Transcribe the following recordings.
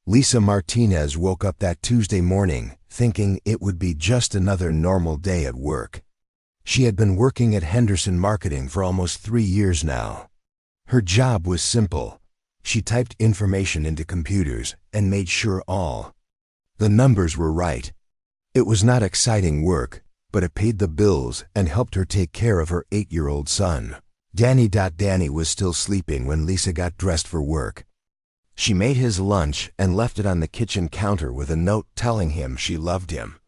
Lisa Martinez woke up that Tuesday morning thinking it would be just another normal day at work. She had been working at Henderson Marketing for almost 3 years now. Her job was simple. She typed information into computers and made sure all the numbers were right. It was not exciting work, but it paid the bills and helped her take care of her 8-year-old son. Danny was still sleeping when Lisa got dressed for work. She made his lunch and left it on the kitchen counter with a note telling him she loved him.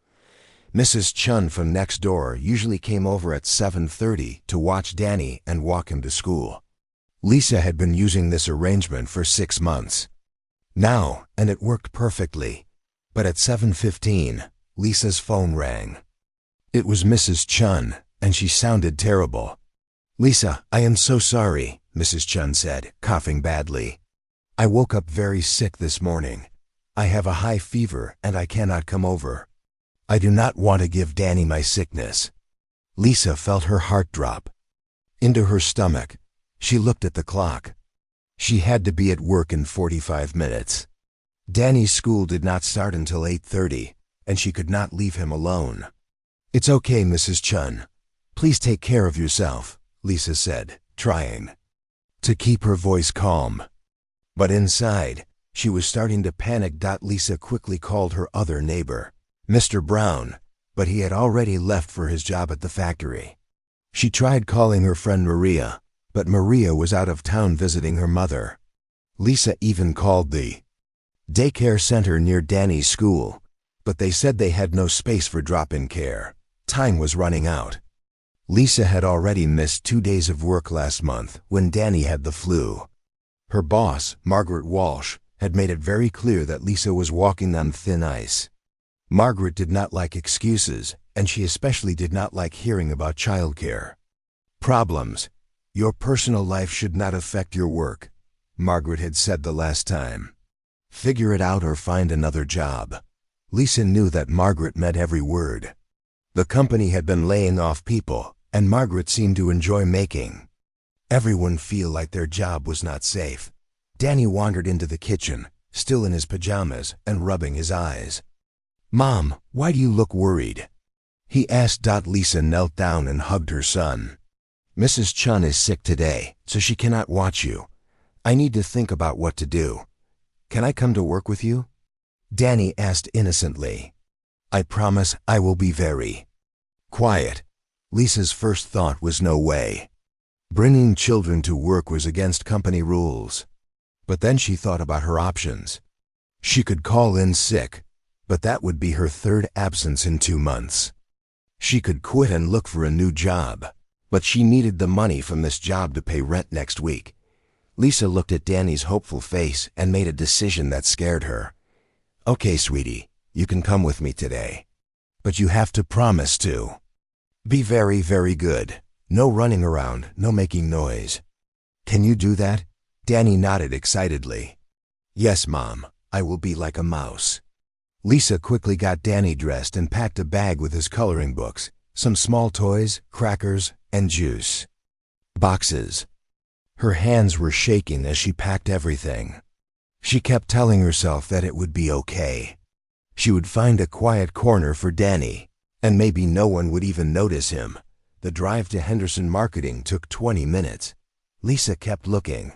Mrs. Chun from next door usually came over at 7:30 to watch Danny and walk him to school. Lisa had been using this arrangement for 6 months now, and it worked perfectly. But at 7:15, Lisa's phone rang. It was Mrs. Chun, and she sounded terrible. "Lisa, I am so sorry," Mrs. Chun said, coughing badly. "I woke up very sick this morning. I have a high fever and I cannot come over. I do not want to give Danny my sickness." Lisa felt her heart drop into her stomach. She looked at the clock. She had to be at work in 45 minutes. Danny's school did not start until 8:30, and she could not leave him alone. "It's okay, Mrs. Chun. Please take care of yourself," Lisa said, trying to keep her voice calm. But inside, she was starting to panic. Lisa quickly called her other neighbor, Mr. Brown, but he had already left for his job at the factory. She tried calling her friend Maria, but Maria was out of town visiting her mother. Lisa even called the daycare center near Danny's school, but they said they had no space for drop-in care. Time was running out. Lisa had already missed 2 days of work last month when Danny had the flu. Her boss, Margaret Walsh, had made it very clear that Lisa was walking on thin ice. Margaret did not like excuses, and she especially did not like hearing about childcare problems. "Your personal life should not affect your work," Margaret had said the last time. "Figure it out or find another job." Lisa knew that Margaret meant every word. The company had been laying off people, and Margaret seemed to enjoy making everyone feel like their job was not safe. Danny wandered into the kitchen, still in his pajamas and rubbing his eyes. "Mom, why do you look worried?" he asked. Lisa knelt down and hugged her son. "Mrs. Chun is sick today, so she cannot watch you. I need to think about what to do. Can I come to work with you?" Danny asked innocently. "I promise I will be very quiet." Lisa's first thought was no way. Bringing children to work was against company rules. But then she thought about her options. She could call in sick, but that would be her 3rd absence in 2 months. She could quit and look for a new job, but she needed the money from this job to pay rent next week. Lisa looked at Danny's hopeful face and made a decision that scared her. "Okay, sweetie, you can come with me today. But you have to promise to be very, very good. No running around, no making noise. Can you do that?" Danny nodded excitedly. "Yes, Mom, I will be like a mouse." Lisa quickly got Danny dressed and packed a bag with his coloring books, some small toys, crackers, and juice boxes. Her hands were shaking as she packed everything. She kept telling herself that it would be okay. She would find a quiet corner for Danny, and maybe no one would even notice him. The drive to Henderson Marketing took 20 minutes. Lisa kept looking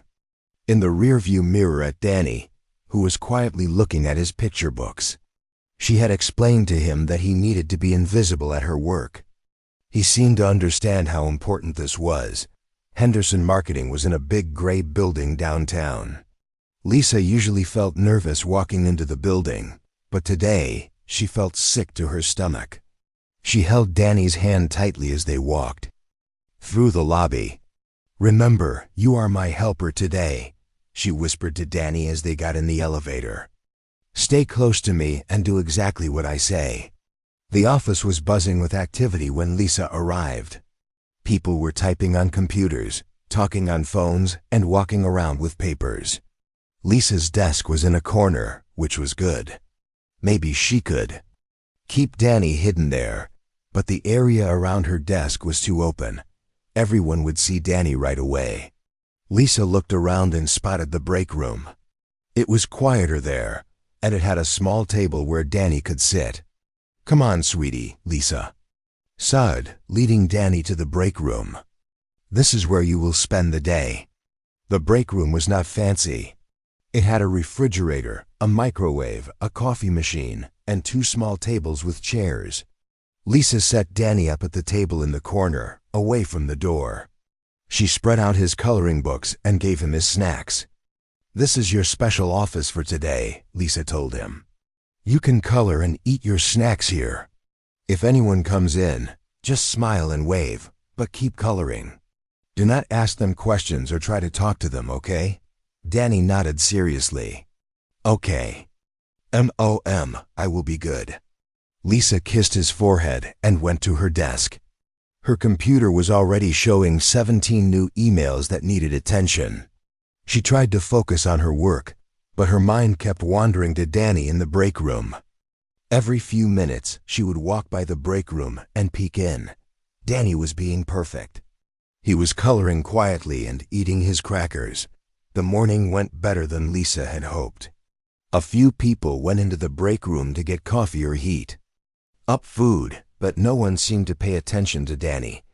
in the rearview mirror at Danny, who was quietly looking at his picture books. She had explained to him that he needed to be invisible at her work. He seemed to understand how important this was. Henderson Marketing was in a big gray building downtown. Lisa usually felt nervous walking into the building, but today she felt sick to her stomach. She held Danny's hand tightly as they walked through the lobby. "Remember, you are my helper today," she whispered to Danny as they got in the elevator. "Stay close to me and do exactly what I say." The office was buzzing with activity when Lisa arrived. People were typing on computers, talking on phones, and walking around with papers. Lisa's desk was in a corner, which was good. Maybe she could keep Danny hidden there, but the area around her desk was too open. Everyone would see Danny right away. Lisa looked around and spotted the break room. It was quieter there, and it had a small table where Danny could sit. "Come on, sweetie," Lisa said, leading Danny to the break room. "This is where you will spend the day." The break room was not fancy. It had a refrigerator, a microwave, a coffee machine, and 2 small tables with chairs. Lisa set Danny up at the table in the corner, away from the door. She spread out his coloring books and gave him his snacks. "This is your special office for today," Lisa told him. "You can color and eat your snacks here. If anyone comes in, just smile and wave, but keep coloring. Do not ask them questions or try to talk to them, okay?" Danny nodded seriously. "Okay. I will be good." Lisa kissed his forehead and went to her desk. Her computer was already showing 17 new emails that needed attention. She tried to focus on her work, but her mind kept wandering to Danny in the break room. Every few minutes, she would walk by the break room and peek in. Danny was being perfect. He was coloring quietly and eating his crackers. The morning went better than Lisa had hoped. A few people went into the break room to get coffee or heat up food, but no one seemed to pay attention to Danny.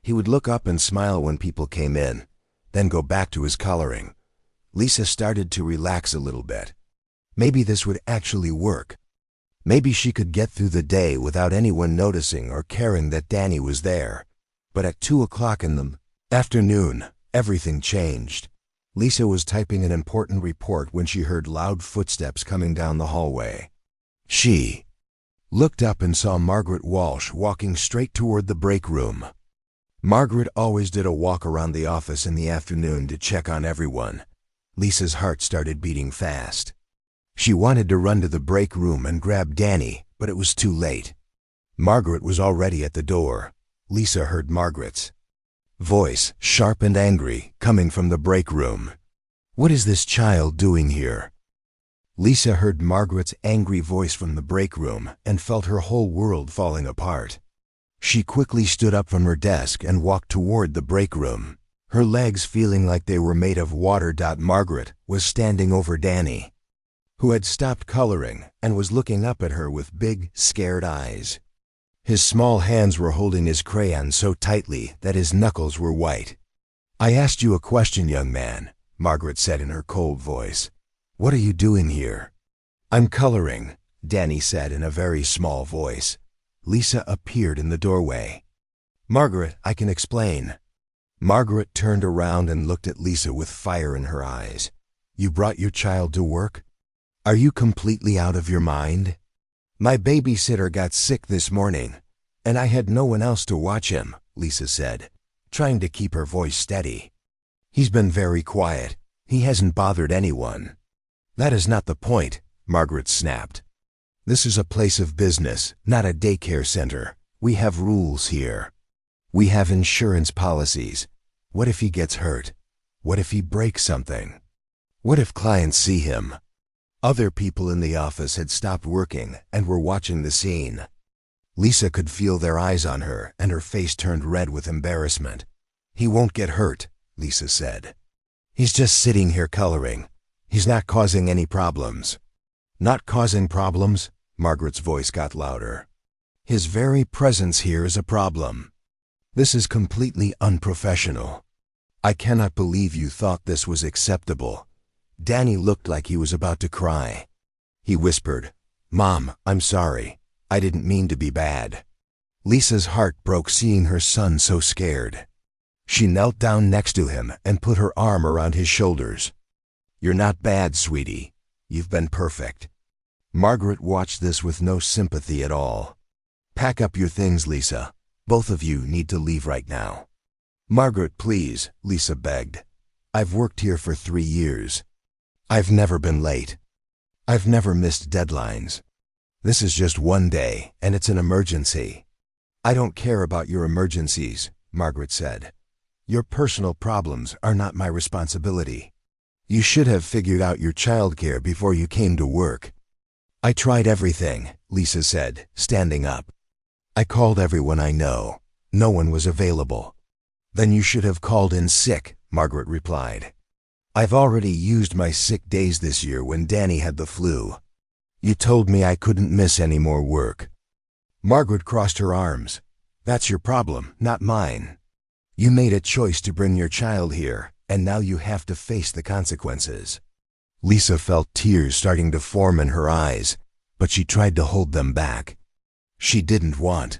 He would look up and smile when people came in, then go back to his coloring. Lisa started to relax a little bit. Maybe this would actually work. Maybe she could get through the day without anyone noticing or caring that Danny was there. But at 2 o'clock in the afternoon, everything changed. Lisa was typing an important report when she heard loud footsteps coming down the hallway. She looked up and saw Margaret Walsh walking straight toward the break room. Margaret always did a walk around the office in the afternoon to check on everyone. Lisa's heart started beating fast. She wanted to run to the break room and grab Danny, but it was too late. Margaret was already at the door. Lisa heard Margaret's voice, sharp and angry, coming from the break room. "What is this child doing here?" Lisa heard Margaret's angry voice from the break room and felt her whole world falling apart. She quickly stood up from her desk and walked toward the break room, her legs feeling like they were made of water. Margaret was standing over Danny, who had stopped coloring and was looking up at her with big, scared eyes. His small hands were holding his crayon so tightly that his knuckles were white. "I asked you a question, young man," Margaret said in her cold voice. "What are you doing here?" "I'm coloring," Danny said in a very small voice. Lisa appeared in the doorway. "Margaret, I can explain." Margaret turned around and looked at Lisa with fire in her eyes. "You brought your child to work? Are you completely out of your mind?" "My babysitter got sick this morning, and I had no one else to watch him," Lisa said, trying to keep her voice steady. "He's been very quiet. He hasn't bothered anyone." "That is not the point," Margaret snapped. "This is a place of business, not a daycare center. We have rules here. We have insurance policies. What if he gets hurt? What if he breaks something? What if clients see him?" Other people in the office had stopped working and were watching the scene. Lisa could feel their eyes on her, and her face turned red with embarrassment. "He won't get hurt," Lisa said. "He's just sitting here coloring. He's not causing any problems." "Not causing problems?" Margaret's voice got louder. "His very presence here is a problem. This is completely unprofessional. I cannot believe you thought this was acceptable." Danny looked like he was about to cry. He whispered, "Mom, I'm sorry. I didn't mean to be bad." Lisa's heart broke seeing her son so scared. She knelt down next to him and put her arm around his shoulders. "You're not bad, sweetie. You've been perfect." Margaret watched this with no sympathy at all. "Pack up your things, Lisa. Both of you need to leave right now." "Margaret, please," Lisa begged. "I've worked here for 3 years. I've never been late. I've never missed deadlines. This is just one day, and it's an emergency." "I don't care about your emergencies," Margaret said. "Your personal problems are not my responsibility. You should have figured out your childcare before you came to work." "I tried everything," Lisa said, standing up. "I called everyone I know. No one was available." "Then you should have called in sick," Margaret replied. "I've already used my sick days this year when Danny had the flu." You told me I couldn't miss any more work. Margaret crossed her arms. That's your problem, not mine. You made a choice to bring your child here, and now you have to face the consequences. Lisa felt tears starting to form in her eyes, but she tried to hold them back. She didn't want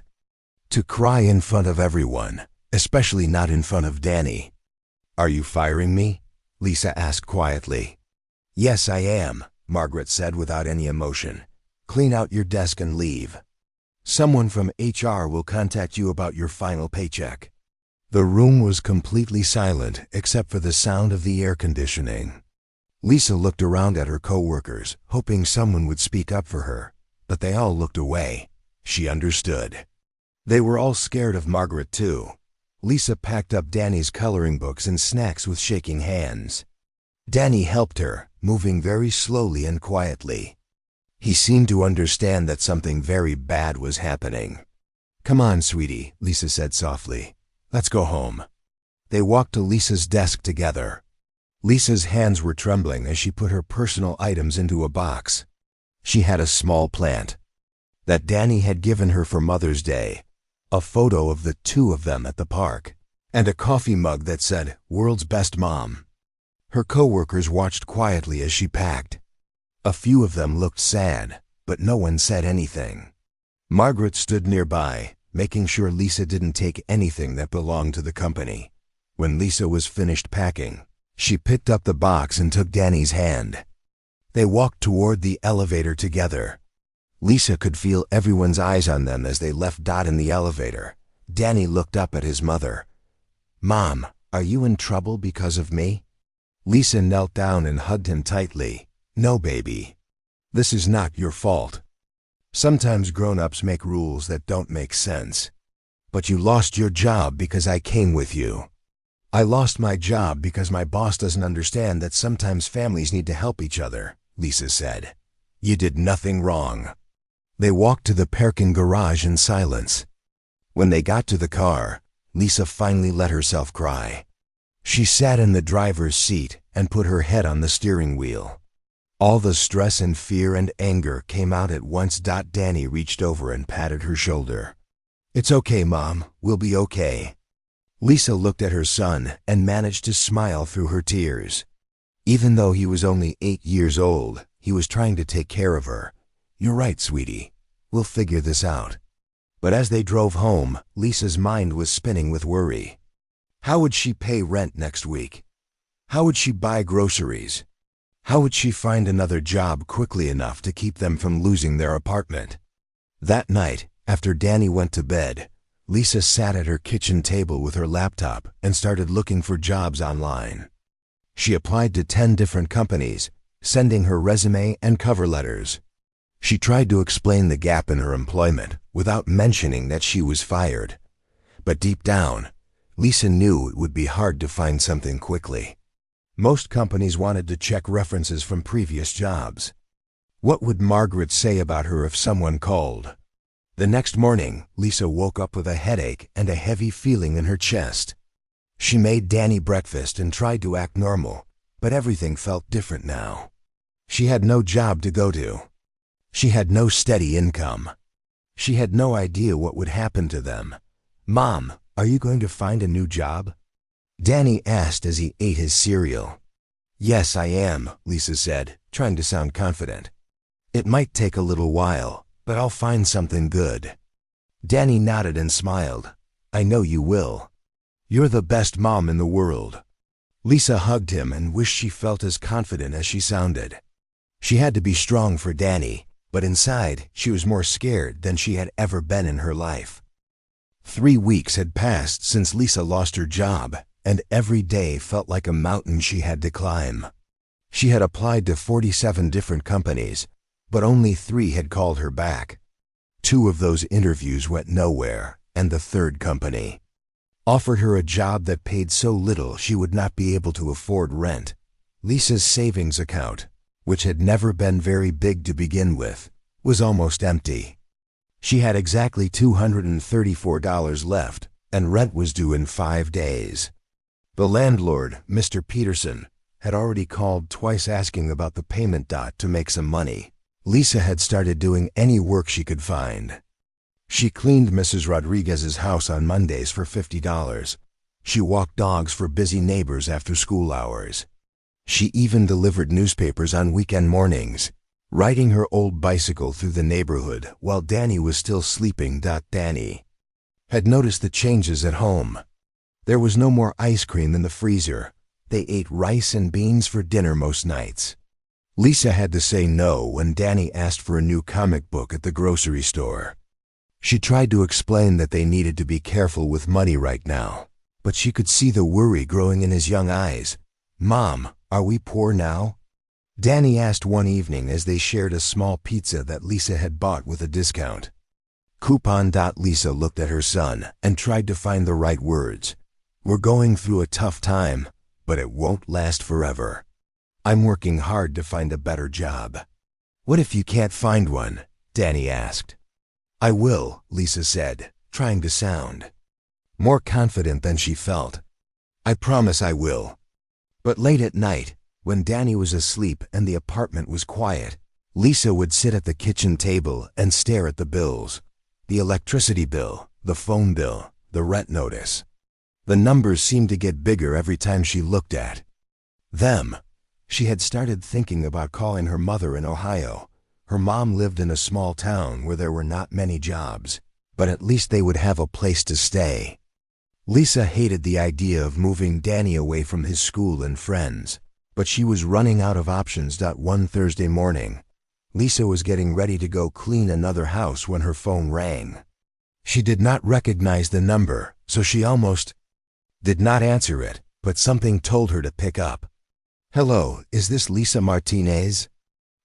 to cry in front of everyone, especially not in front of Danny. Are you firing me? Lisa asked quietly. Yes, I am, Margaret said without any emotion. Clean out your desk and leave. Someone from HR will contact you about your final paycheck. The room was completely silent except for the sound of the air conditioning. Lisa looked around at her coworkers, hoping someone would speak up for her, but they all looked away. She understood. They were all scared of Margaret too. Lisa packed up Danny's coloring books and snacks with shaking hands. Danny helped her, moving very slowly and quietly. He seemed to understand that something very bad was happening. Come on, sweetie, Lisa said softly. Let's go home. They walked to Lisa's desk together. Lisa's hands were trembling as she put her personal items into a box. She had a small plant that Danny had given her for Mother's Day, a photo of the two of them at the park, and a coffee mug that said, "World's Best Mom." Her coworkers watched quietly as she packed. A few of them looked sad, but no one said anything. Margaret stood nearby, making sure Lisa didn't take anything that belonged to the company. When Lisa was finished packing, she picked up the box and took Danny's hand. They walked toward the elevator together. Lisa could feel everyone's eyes on them as they left Dot in the elevator. Danny looked up at his mother. Mom, are you in trouble because of me? Lisa knelt down and hugged him tightly. No, baby. This is not your fault. Sometimes grown-ups make rules that don't make sense. But you lost your job because I came with you. I lost my job because my boss doesn't understand that sometimes families need to help each other, Lisa said. You did nothing wrong. They walked to the parking garage in silence. When they got to the car, Lisa finally let herself cry. She sat in the driver's seat and put her head on the steering wheel. All the stress and fear and anger came out at once. Danny reached over and patted her shoulder. It's okay, Mom. We'll be okay. Lisa looked at her son and managed to smile through her tears. Even though he was only 8 years old, he was trying to take care of her. You're right, sweetie. We'll figure this out. But as they drove home, Lisa's mind was spinning with worry. How would she pay rent next week? How would she buy groceries? How would she find another job quickly enough to keep them from losing their apartment? That night, after Danny went to bed, Lisa sat at her kitchen table with her laptop and started looking for jobs online. She applied to 10 different companies, sending her resume and cover letters. She tried to explain the gap in her employment without mentioning that she was fired. But deep down, Lisa knew it would be hard to find something quickly. Most companies wanted to check references from previous jobs. What would Margaret say about her if someone called? The next morning, Lisa woke up with a headache and a heavy feeling in her chest. She made Danny breakfast and tried to act normal, but everything felt different now. She had no job to go to. She had no steady income. She had no idea what would happen to them. Mom, are you going to find a new job? Danny asked as he ate his cereal. Yes, I am, Lisa said, trying to sound confident. It might take a little while, but I'll find something good. Danny nodded and smiled. I know you will. You're the best mom in the world. Lisa hugged him and wished she felt as confident as she sounded. She had to be strong for Danny, but inside she was more scared than she had ever been in her life. 3 weeks had passed since Lisa lost her job, and every day felt like a mountain she had to climb. She had applied to 47 different companies, but only 3 had called her back. 2 of those interviews went nowhere, and the third company offered her a job that paid so little she would not be able to afford rent. Lisa's savings account, which had never been very big to begin with, was almost empty. She had exactly $234 left, and rent was due in 5 days. The landlord, Mr. Peterson, had already called twice asking about the payment. To make some money, Lisa had started doing any work she could find. She cleaned Mrs. Rodriguez's house on Mondays for $50. She walked dogs for busy neighbors after school hours. She even delivered newspapers on weekend mornings, riding her old bicycle through the neighborhood while Danny was still sleeping. Danny had noticed the changes at home. There was no more ice cream in the freezer. They ate rice and beans for dinner most nights. Lisa had to say no when Danny asked for a new comic book at the grocery store. She tried to explain that they needed to be careful with money right now, but she could see the worry growing in his young eyes. "Mom, are we poor now?" Danny asked one evening as they shared a small pizza that Lisa had bought with a discount. Coupon. Lisa looked at her son and tried to find the right words. "We're going through a tough time, but it won't last forever. I'm working hard to find a better job." "What if you can't find one?" Danny asked. "I will," Lisa said, trying to sound more confident than she felt. "I promise I will." But late at night, when Danny was asleep and the apartment was quiet, Lisa would sit at the kitchen table and stare at the bills. The electricity bill, the phone bill, the rent notice. The numbers seemed to get bigger every time she looked at them. She had started thinking about calling her mother in Ohio. Her mom lived in a small town where there were not many jobs, but at least they would have a place to stay. Lisa hated the idea of moving Danny away from his school and friends, but she was running out of options. One Thursday morning, Lisa was getting ready to go clean another house when her phone rang. She did not recognize the number, so she almost did not answer it, but something told her to pick up. "Hello, is this Lisa Martinez?"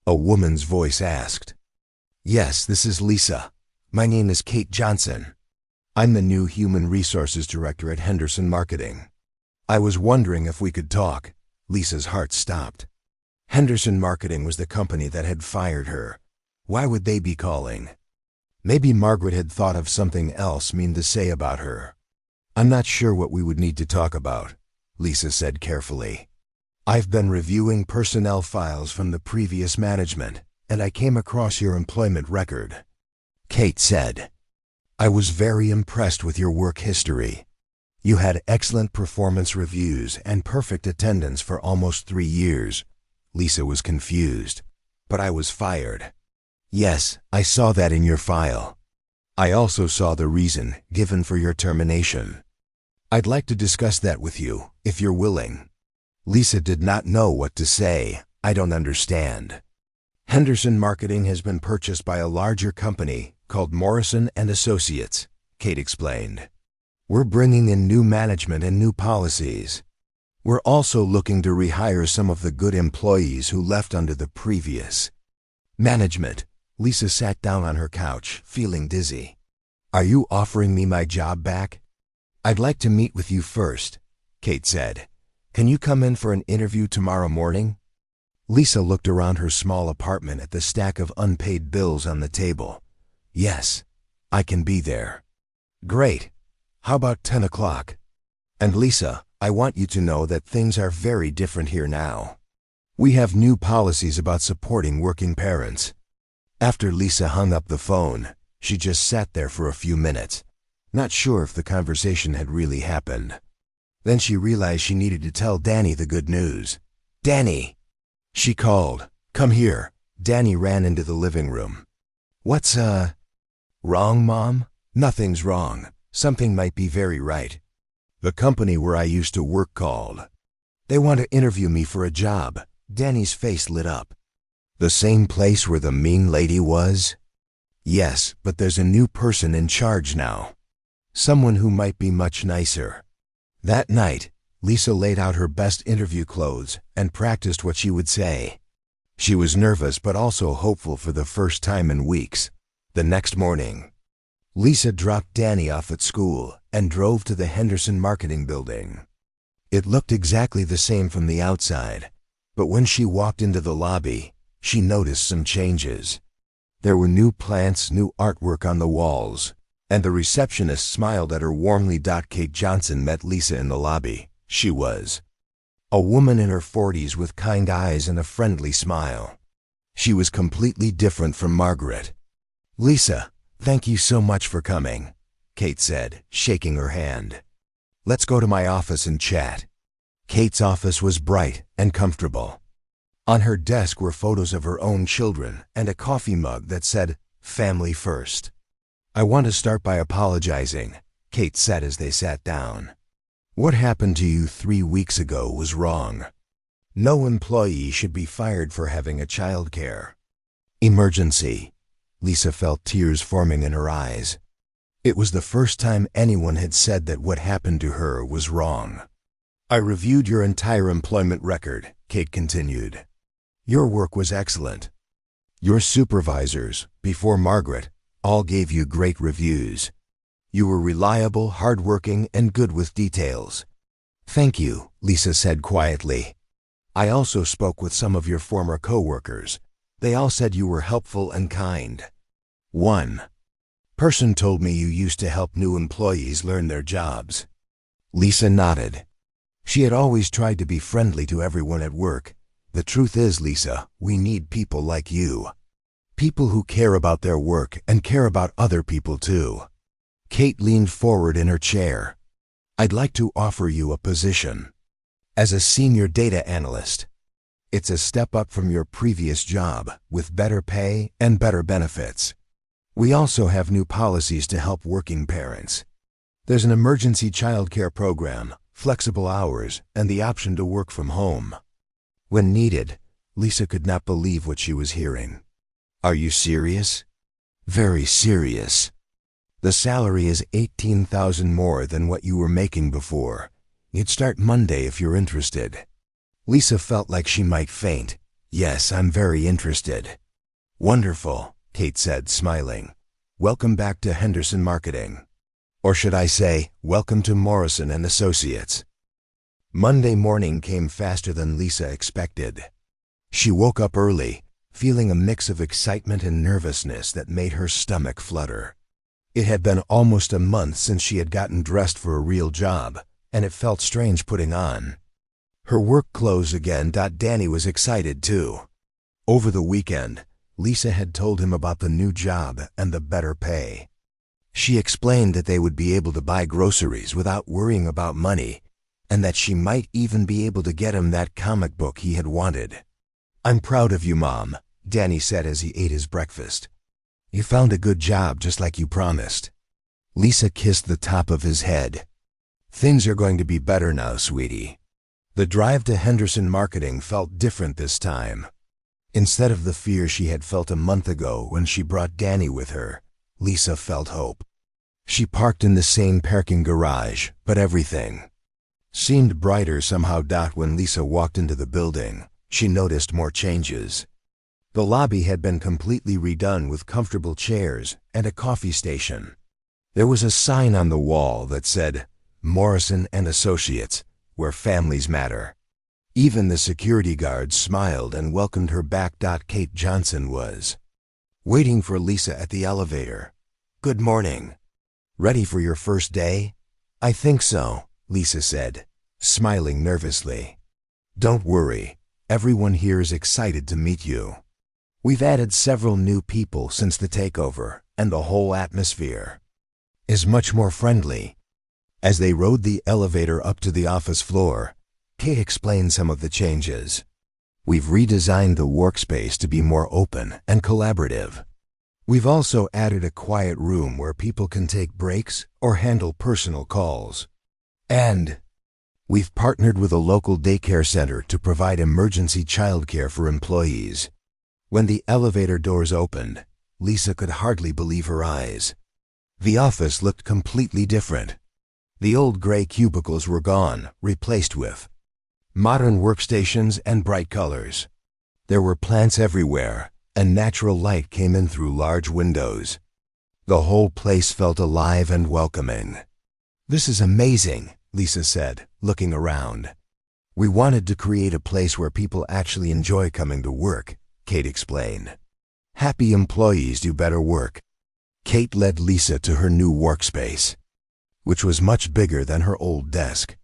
a woman's voice asked. "Yes, this is Lisa. My name is Kate Johnson. I'm the new Human Resources Director at Henderson Marketing. I was wondering if we could talk." Lisa's heart stopped. Henderson Marketing was the company that had fired her. Why would they be calling? Maybe Margaret had thought of something else mean to say about her. "I'm not sure what we would need to talk about," Lisa said carefully. "I've been reviewing personnel files from the previous management, and I came across your employment record." Kate said, "I was very impressed with your work history. You had excellent performance reviews and perfect attendance for almost 3 years. Lisa was confused. "But I was fired." "Yes, I saw that in your file. I also saw the reason given for your termination. I'd like to discuss that with you, if you're willing." Lisa did not know what to say. "I don't understand." "Henderson Marketing has been purchased by a larger company called Morrison & Associates," Kate explained. "We're bringing in new management and new policies. We're also looking to rehire some of the good employees who left under the previous management." Lisa sat down on her couch, feeling dizzy. "Are you offering me my job back?" "I'd like to meet with you first," Kate said. "Can you come in for an interview tomorrow morning?" Lisa looked around her small apartment at the stack of unpaid bills on the table. "Yes, I can be there." "Great. How about 10 o'clock? And Lisa, I want you to know that things are very different here now. We have new policies about supporting working parents." After Lisa hung up the phone, she just sat there for a few minutes, not sure if the conversation had really happened. Then she realized she needed to tell Danny the good news. "Danny!" she called. "Come here." Danny ran into the living room. "What's, wrong, Mom?" "Nothing's wrong. Something might be very right. The company where I used to work called. They want to interview me for a job." Danny's face lit up. "The same place where the mean lady was?" "Yes, but there's a new person in charge now. Someone who might be much nicer." That night, Lisa laid out her best interview clothes and practiced what she would say. She was nervous but also hopeful for the first time in weeks. The next morning, Lisa dropped Danny off at school and drove to the Henderson Marketing Building. It looked exactly the same from the outside, but when she walked into the lobby, she noticed some changes. There were new plants, new artwork on the walls, and the receptionist smiled at her warmly. Kate Johnson met Lisa in the lobby. She was a woman in her 40s with kind eyes and a friendly smile. She was completely different from Margaret. "Lisa, thank you so much for coming," Kate said, shaking her hand. "Let's go to my office and chat." Kate's office was bright and comfortable. On her desk were photos of her own children and a coffee mug that said, "Family First." "I want to start by apologizing," Kate said as they sat down. "What happened to you 3 weeks ago was wrong. No employee should be fired for having a childcare emergency." Lisa felt tears forming in her eyes. It was the first time anyone had said that what happened to her was wrong. "I reviewed your entire employment record," Kate continued. "Your work was excellent. Your supervisors, before Margaret, all gave you great reviews. You were reliable, hardworking, and good with details." "Thank you," Lisa said quietly. "I also spoke with some of your former co-workers. They all said you were helpful and kind. One person told me you used to help new employees learn their jobs." Lisa nodded. She had always tried to be friendly to everyone at work. "The truth is, Lisa, we need people like you. People who care about their work and care about other people too." Kate leaned forward in her chair. "I'd like to offer you a position as a senior data analyst. It's a step up from your previous job, with better pay and better benefits. We also have new policies to help working parents. There's an emergency childcare program, flexible hours, and the option to work from home when needed." Lisa could not believe what she was hearing. "Are you serious?" "Very serious. The salary is $18,000 more than what you were making before. You'd start Monday if you're interested." Lisa felt like she might faint. "Yes, I'm very interested." "Wonderful," Kate said, smiling. "Welcome back to Henderson Marketing. Or should I say, welcome to Morrison and Associates." Monday morning came faster than Lisa expected. She woke up early, feeling a mix of excitement and nervousness that made her stomach flutter. It had been almost a month since she had gotten dressed for a real job, and it felt strange putting on her work clothes again. Danny was excited too. Over the weekend, Lisa had told him about the new job and the better pay. She explained that they would be able to buy groceries without worrying about money, and that she might even be able to get him that comic book he had wanted. "I'm proud of you, Mom," Danny said as he ate his breakfast. "You found a good job just like you promised." Lisa kissed the top of his head. "Things are going to be better now, sweetie." The drive to Henderson Marketing felt different this time. Instead of the fear she had felt a month ago when she brought Danny with her, Lisa felt hope. She parked in the same parking garage, but everything seemed brighter somehow. When Lisa walked into the building, she noticed more changes. The lobby had been completely redone with comfortable chairs and a coffee station. There was a sign on the wall that said, "Morrison and Associates, where families matter." Even the security guards smiled and welcomed her back. Kate Johnson was waiting for Lisa at the elevator. "Good morning. Ready for your first day?" "I think so," Lisa said, smiling nervously. "Don't worry, everyone here is excited to meet you. We've added several new people since the takeover, and the whole atmosphere is much more friendly." As they rode the elevator up to the office floor, Kate explained some of the changes. "We've redesigned the workspace to be more open and collaborative. We've also added a quiet room where people can take breaks or handle personal calls. And we've partnered with a local daycare center to provide emergency childcare for employees." When the elevator doors opened, Lisa could hardly believe her eyes. The office looked completely different. The old gray cubicles were gone, replaced with modern workstations and bright colors. There were plants everywhere, and natural light came in through large windows. The whole place felt alive and welcoming. "This is amazing," Lisa said, looking around. "We wanted to create a place where people actually enjoy coming to work," Kate explained. "Happy employees do better work." Kate led Lisa to her new workspace, which was much bigger than her old desk.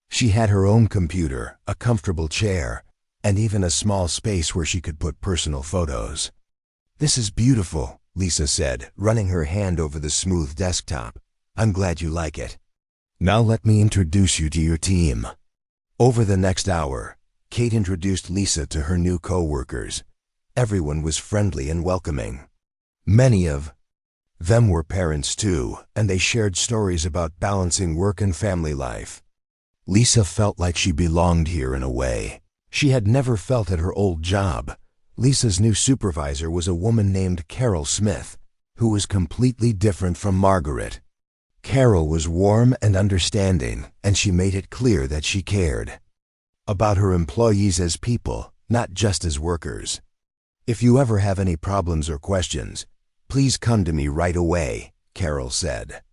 She had her own computer, a comfortable chair, and even a small space where she could put personal photos. "This is beautiful," Lisa said, running her hand over the smooth desktop. "I'm glad you like it. Now let me introduce you to your team." Over the next hour, Kate introduced Lisa to her new co-workers. Everyone was friendly and welcoming. Many of them were parents too, and they shared stories about balancing work and family life. Lisa felt like she belonged here in a way she had never felt at her old job. Lisa's new supervisor was a woman named Carol Smith, who was completely different from Margaret. Carol was warm and understanding, and she made it clear that she cared about her employees as people, not just as workers. "If you ever have any problems or questions, please come to me right away," Carol said.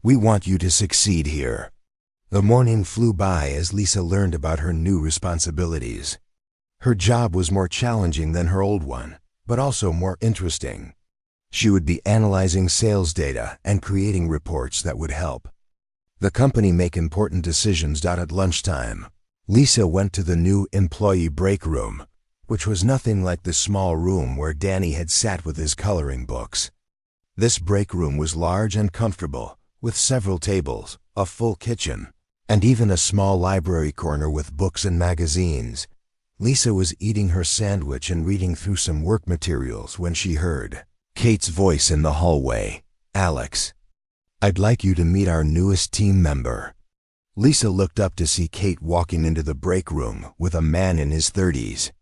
"We want you to succeed here." The morning flew by as Lisa learned about her new responsibilities. Her job was more challenging than her old one, but also more interesting. She would be analyzing sales data and creating reports that would help the company make important decisions. At lunchtime, Lisa went to the new employee break room, which was nothing like the small room where Danny had sat with his coloring books. This break room was large and comfortable, with several tables, a full kitchen, and even a small library corner with books and magazines. Lisa was eating her sandwich and reading through some work materials when she heard Kate's voice in the hallway. "Alex, I'd like you to meet our newest team member." Lisa looked up to see Kate walking into the break room with a man in his 30s.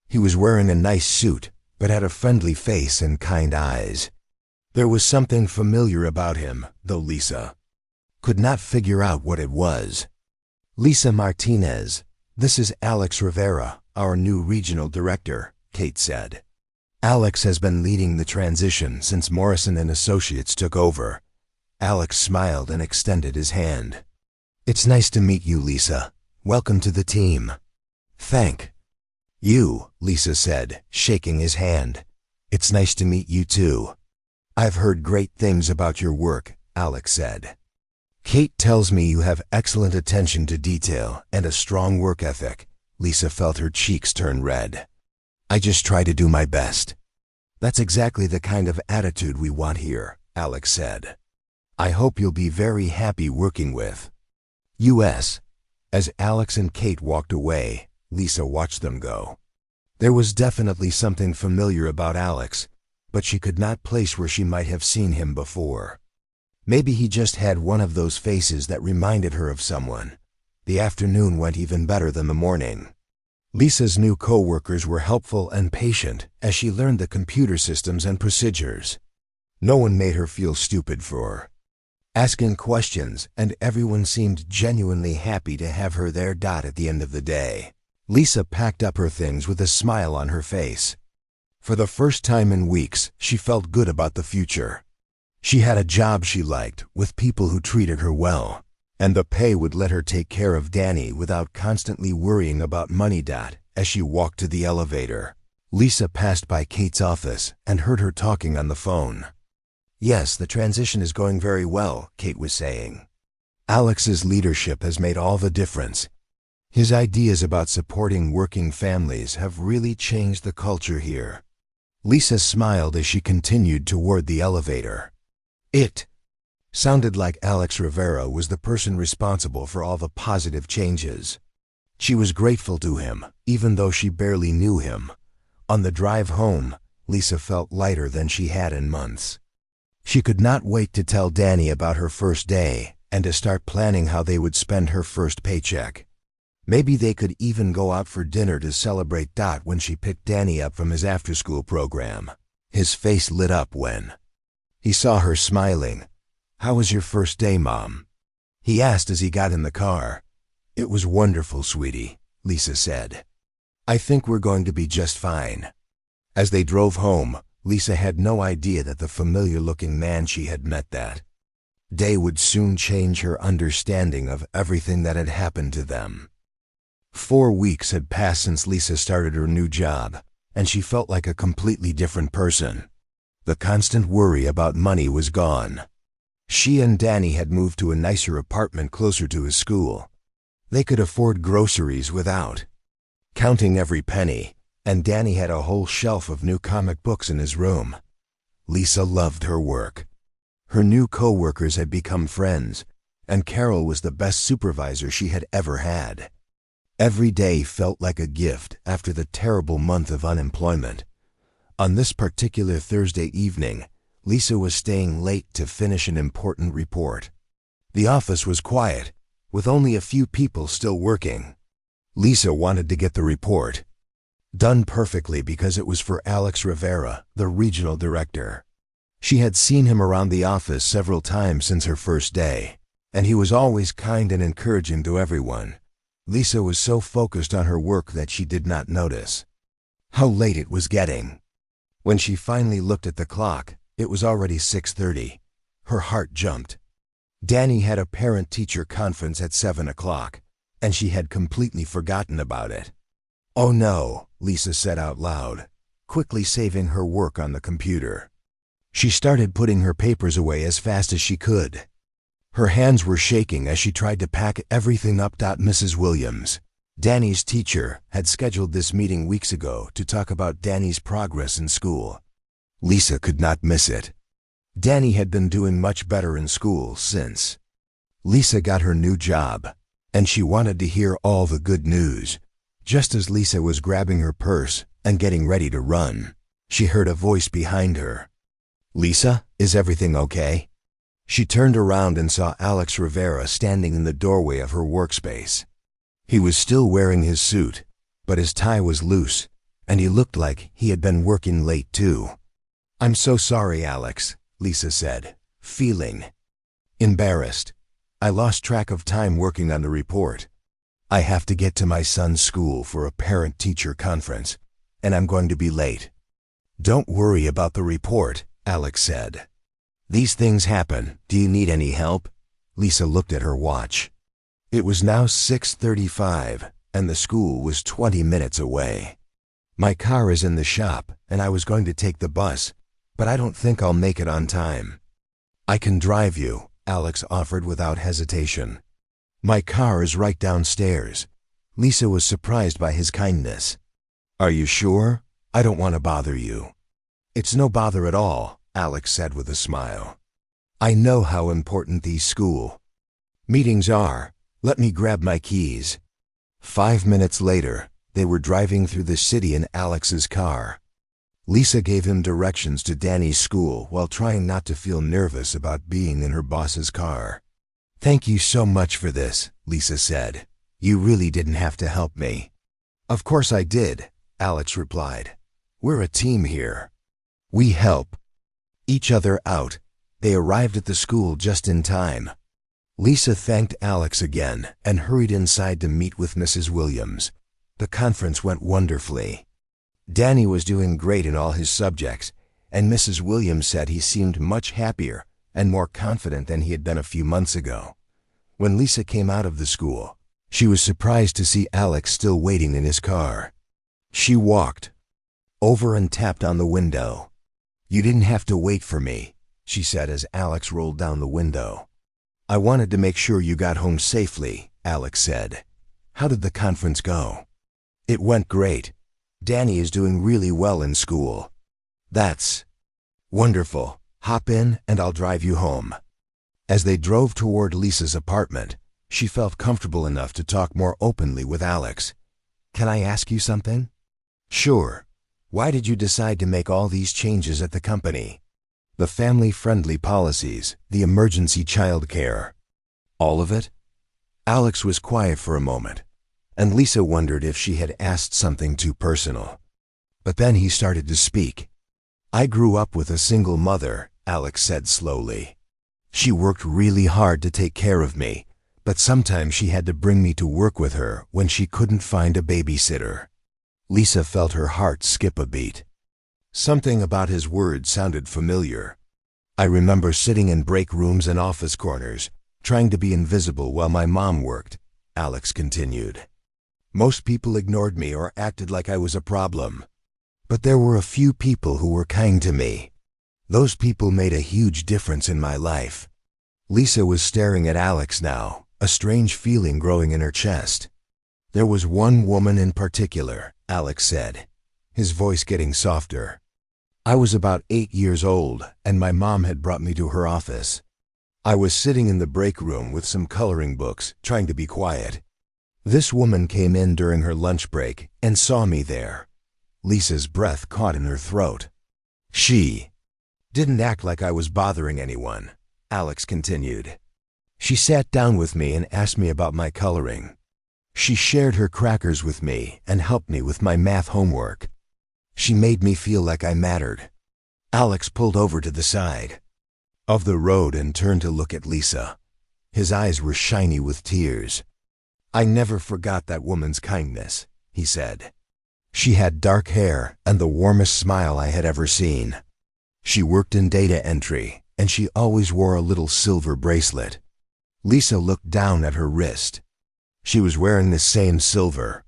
He was wearing a nice suit, but had a friendly face and kind eyes. There was something familiar about him, though Lisa could not figure out what it was. "Lisa Martinez, this is Alex Rivera, our new regional director," Kate said. "Alex has been leading the transition since Morrison and Associates took over." Alex smiled and extended his hand. "It's nice to meet you, Lisa. Welcome to the team." "Thank you," Lisa said, shaking his hand. "It's nice to meet you too." "I've heard great things about your work," Alex said. "Kate tells me you have excellent attention to detail and a strong work ethic." Lisa felt her cheeks turn red. "I just try to do my best." "That's exactly the kind of attitude we want here," Alex said. "I hope you'll be very happy working with us." As Alex and Kate walked away, Lisa watched them go. There was definitely something familiar about Alex, but she could not place where she might have seen him before. Maybe he just had one of those faces that reminded her of someone. The afternoon went even better than the morning. Lisa's new co-workers were helpful and patient as she learned the computer systems and procedures. No one made her feel stupid for asking questions, and everyone seemed genuinely happy to have her there. At the end of the day, Lisa packed up her things with a smile on her face. For the first time in weeks, she felt good about the future. She had a job she liked, with people who treated her well, and the pay would let her take care of Danny without constantly worrying about money. As she walked to the elevator, Lisa passed by Kate's office and heard her talking on the phone. "Yes, the transition is going very well," Kate was saying. "Alex's leadership has made all the difference. His ideas about supporting working families have really changed the culture here." Lisa smiled as she continued toward the elevator. It sounded like Alex Rivera was the person responsible for all the positive changes. She was grateful to him, even though she barely knew him. On the drive home, Lisa felt lighter than she had in months. She could not wait to tell Danny about her first day and to start planning how they would spend her first paycheck. Maybe they could even go out for dinner to celebrate. When she picked Danny up from his after-school program, his face lit up when he saw her smiling. "How was your first day, Mom?" he asked as he got in the car. "It was wonderful, sweetie," Lisa said. "I think we're going to be just fine." As they drove home, Lisa had no idea that the familiar-looking man she had met that day would soon change her understanding of everything that had happened to them. 4 weeks had passed since Lisa started her new job, and she felt like a completely different person. The constant worry about money was gone. She and Danny had moved to a nicer apartment closer to his school. They could afford groceries without counting every penny, and Danny had a whole shelf of new comic books in his room. Lisa loved her work. Her new co-workers had become friends, and Carol was the best supervisor she had ever had. Every day felt like a gift after the terrible month of unemployment. On this particular Thursday evening, Lisa was staying late to finish an important report. The office was quiet, with only a few people still working. Lisa wanted to get the report done perfectly because it was for Alex Rivera, the regional director. She had seen him around the office several times since her first day, and he was always kind and encouraging to everyone. Lisa was so focused on her work that she did not notice how late it was getting. When she finally looked at the clock, it was already 6:30. Her heart jumped. Danny had a parent-teacher conference at 7 o'clock, and she had completely forgotten about it. "Oh no," Lisa said out loud, quickly saving her work on the computer. She started putting her papers away as fast as she could. Her hands were shaking as she tried to pack everything up. Mrs. Williams, Danny's teacher, had scheduled this meeting weeks ago to talk about Danny's progress in school. Lisa could not miss it. Danny had been doing much better in school since Lisa got her new job, and she wanted to hear all the good news. Just as Lisa was grabbing her purse and getting ready to run, she heard a voice behind her. "Lisa, is everything okay?" She turned around and saw Alex Rivera standing in the doorway of her workspace. He was still wearing his suit, but his tie was loose, and he looked like he had been working late too. "I'm so sorry, Alex," Lisa said, feeling embarrassed. "I lost track of time working on the report. I have to get to my son's school for a parent-teacher conference, and I'm going to be late." "Don't worry about the report," Alex said. "These things happen. Do you need any help?" Lisa looked at her watch. It was now 6:35, and the school was 20 minutes away. "My car is in the shop, and I was going to take the bus, but I don't think I'll make it on time." "I can drive you," Alex offered without hesitation. "My car is right downstairs." Lisa was surprised by his kindness. "Are you sure? I don't want to bother you." "It's no bother at all," Alex said with a smile. "I know how important these school meetings are. Let me grab my keys." 5 minutes later, they were driving through the city in Alex's car. Lisa gave him directions to Danny's school while trying not to feel nervous about being in her boss's car. "Thank you so much for this," Lisa said. "You really didn't have to help me." "Of course I did," Alex replied. "We're a team here. We help each other out." They arrived at the school just in time. Lisa thanked Alex again and hurried inside to meet with Mrs. Williams. The conference went wonderfully. Danny was doing great in all his subjects, and Mrs. Williams said he seemed much happier and more confident than he had been a few months ago. When Lisa came out of the school, she was surprised to see Alex still waiting in his car. She walked over and tapped on the window. "You didn't have to wait for me," she said as Alex rolled down the window. "I wanted to make sure you got home safely," Alex said. "How did the conference go?" "It went great. Danny is doing really well in school." "That's wonderful. Hop in and I'll drive you home." As they drove toward Lisa's apartment, she felt comfortable enough to talk more openly with Alex. "Can I ask you something?" "Sure. Why did you decide to make all these changes at the company?" "The family-friendly policies, the emergency child care." "All of it?" Alex was quiet for a moment, and Lisa wondered if she had asked something too personal. But then he started to speak. "I grew up with a single mother," Alex said slowly. "She worked really hard to take care of me, but sometimes she had to bring me to work with her when she couldn't find a babysitter." Lisa felt her heart skip a beat. Something about his words sounded familiar. "I remember sitting in break rooms and office corners, trying to be invisible while my mom worked," Alex continued. "Most people ignored me or acted like I was a problem. But there were a few people who were kind to me. Those people made a huge difference in my life." Lisa was staring at Alex now, a strange feeling growing in her chest. There was one woman in particular, Alex said, his voice getting softer. I was about 8 years old, and my mom had brought me to her office. I was sitting in the break room with some coloring books, trying to be quiet. This woman came in during her lunch break and saw me there. Lisa's breath caught in her throat. She didn't act like I was bothering anyone, Alex continued. She sat down with me and asked me about my coloring. She shared her crackers with me and helped me with my math homework. She made me feel like I mattered. Alex pulled over to the side of the road and turned to look at Lisa. His eyes were shiny with tears. I never forgot that woman's kindness, he said. She had dark hair and the warmest smile I had ever seen. She worked in data entry, and she always wore a little silver bracelet. Lisa looked down at her wrist. She was wearing the same silver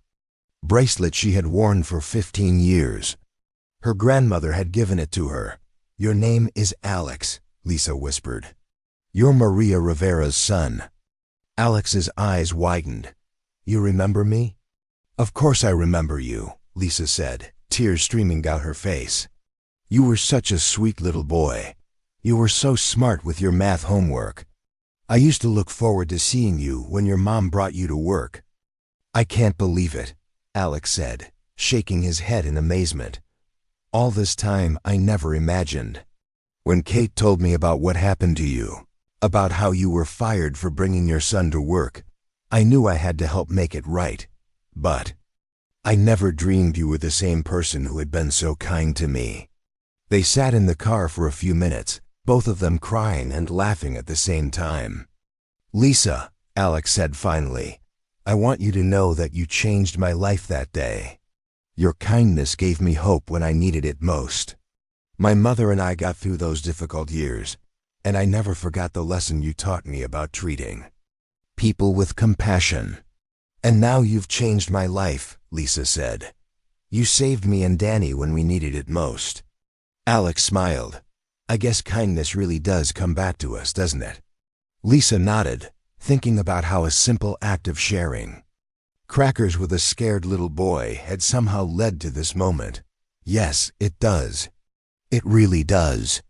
bracelet she had worn for 15 years. Her grandmother had given it to her. Your name is Alex, Lisa whispered. You're Maria Rivera's son. Alex's eyes widened. You remember me? Of course I remember you, Lisa said, tears streaming down her face. You were such a sweet little boy. You were so smart with your math homework. I used to look forward to seeing you when your mom brought you to work. I can't believe it, Alex said, shaking his head in amazement. All this time I never imagined. When Kate told me about what happened to you, about how you were fired for bringing your son to work, I knew I had to help make it right. But I never dreamed you were the same person who had been so kind to me. They sat in the car for a few minutes, both of them crying and laughing at the same time. Lisa, Alex said finally, I want you to know that you changed my life that day. Your kindness gave me hope when I needed it most. My mother and I got through those difficult years, and I never forgot the lesson you taught me about treating people with compassion. And now you've changed my life, Lisa said. You saved me and Danny when we needed it most. Alex smiled. I guess kindness really does come back to us, doesn't it? Lisa nodded, thinking about how a simple act of sharing crackers with a scared little boy had somehow led to this moment. Yes, it does. It really does.